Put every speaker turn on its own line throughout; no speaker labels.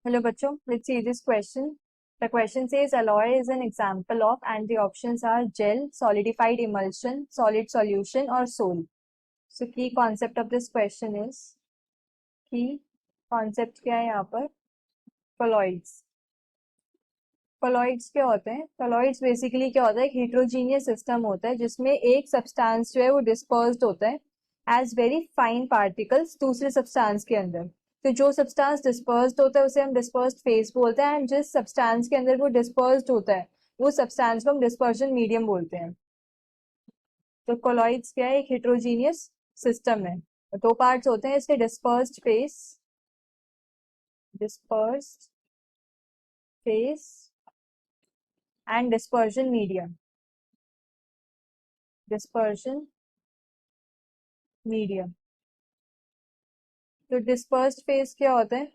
Hello, bachcho. Let's see this question. The question says alloy is an example of, and the options are gel, solidified emulsion, solid solution, or sol. So key concept of this question is key concept क्या है यहाँ पर colloids. colloids क्या होते हैं? colloids basically क्या होता है? एक heterogeneous system होता है जिसमें एक substance जो है वो dispersed होता है as very fine particles दूसरे substance के अंदर. तो जो सब्सटेंस डिस्पर्स्ड होता है उसे हम डिस्पर्स्ड फेज बोलते हैं एंड जिस सब्सटेंस के अंदर वो डिस्पर्स्ड होता है वो सब्सटेंस को हम डिस्पर्शन मीडियम बोलते हैं. तो कोलॉइड्स क्या है? एक हेट्रोजीनियस सिस्टम है. दो पार्ट्स होते हैं इसके, dispersed phase and dispersion medium. तो डिस्पर्स्ड फेज क्या होता है?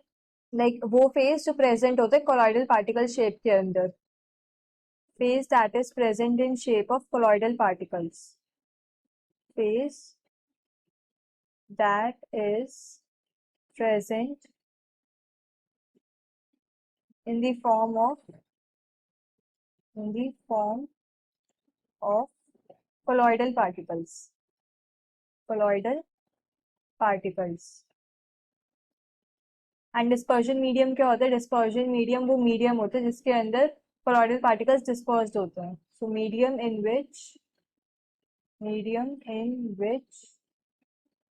लाइक वो फेज जो प्रेजेंट होता है कोलॉइडल पार्टिकल शेप के अंदर. phase that is present in shape of colloidal particles. Phase that is present in the form of colloidal particles. And dispersion medium क्या होता है? डिस्पर्जन मीडियम वो मीडियम होता है जिसके अंदर कोलॉइडल पार्टिकल्स डिस्पर्स्ड होते हैं. So medium in which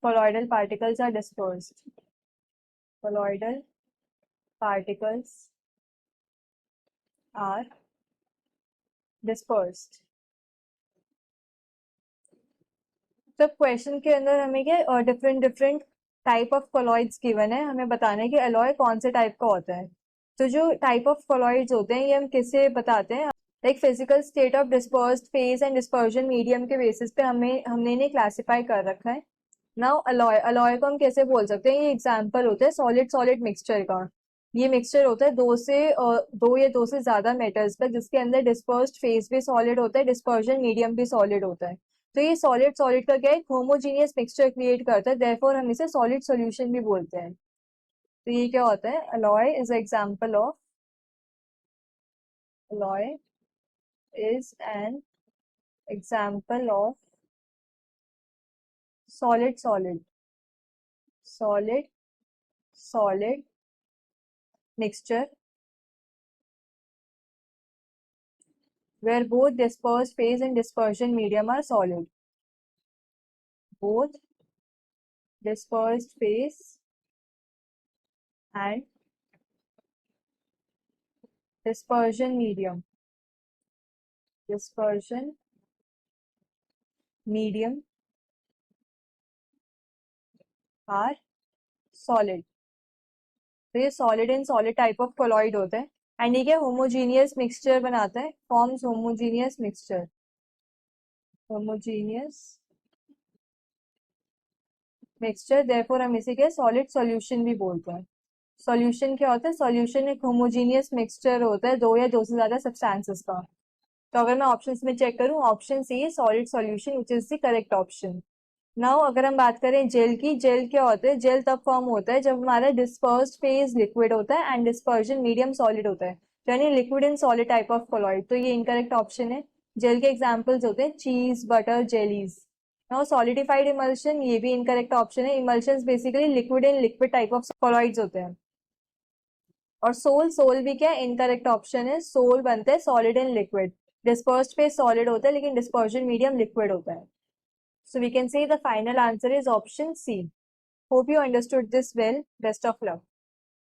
colloidal particles are dispersed. Colloidal particles are dispersed. तो क्वेश्चन के अंदर हमें क्या different type of colloids given है, हमें बताना है कि अलॉय कौन से टाइप का होता है. तो जो टाइप ऑफ कोलॉइड्स होते हैं ये हम किससे बताते हैं? Like physical state of dispersed phase and dispersion medium के बेसिस पे हमने इन्हें क्लासिफाई कर रखा है. नाउ अलॉय को हम कैसे बोल सकते हैं? ये एग्जाम्पल होता है सॉलिड मिक्सचर का. ये मिक्सचर होता है दो या दो से ज्यादा मेटल्स का जिसके अंदर डिस्पर्स्ड फेज भी सॉलिड होता है, डिस्पर्जन मीडियम भी सॉलिड होता है. तो ये सॉलिड का क्या है? होमोजीनियस मिक्सचर क्रिएट करता है, देयरफॉर हम इसे सॉलिड सॉल्यूशन भी बोलते हैं. तो ये क्या होता है? Alloy is an example of solid mixture where both dispersed phase and dispersion medium are solid. Both dispersed phase and dispersion medium are solid. तो ये solid and solid type of colloid होता है एंड ये क्या homogeneous mixture बनाता है, forms homogeneous mixture therefore हम इसे क्या सॉलिड सॉल्यूशन भी बोलते हैं. सॉल्यूशन क्या होता है? सॉल्यूशन एक होमोजीनियस मिक्सचर होता है दो या दो से ज्यादा सब्सटेंसेस का. तो अगर मैं ऑप्शंस में चेक करूं, ऑप्शन सी है solid solution which is the correct option. Now अगर हम बात करें जेल की, जेल क्या होता है? जेल तब फॉर्म होता है जब हमारा डिस्पर्स्ड फेज लिक्विड होता है एंड डिस्पर्जन मीडियम सॉलिड होता है, यानी liquid and solid type of colloid. तो ये इनकरेक्ट ऑप्शन है. जेल के एग्जांपल्स होते हैं चीज, butter, jellies. Now solidified emulsion, ये भी इनकरेक्ट ऑप्शन है. Emulsions basically liquid and liquid type of colloids होते हैं. और सोल भी क्या इनकरेक्ट ऑप्शन है. सोल बनता है solid and liquid. Dispersed phase solid होता है लेकिन डिस्पर्जन मीडियम लिक्विड होता है. So we can say the final answer is option C. Hope you understood this well. Best of luck.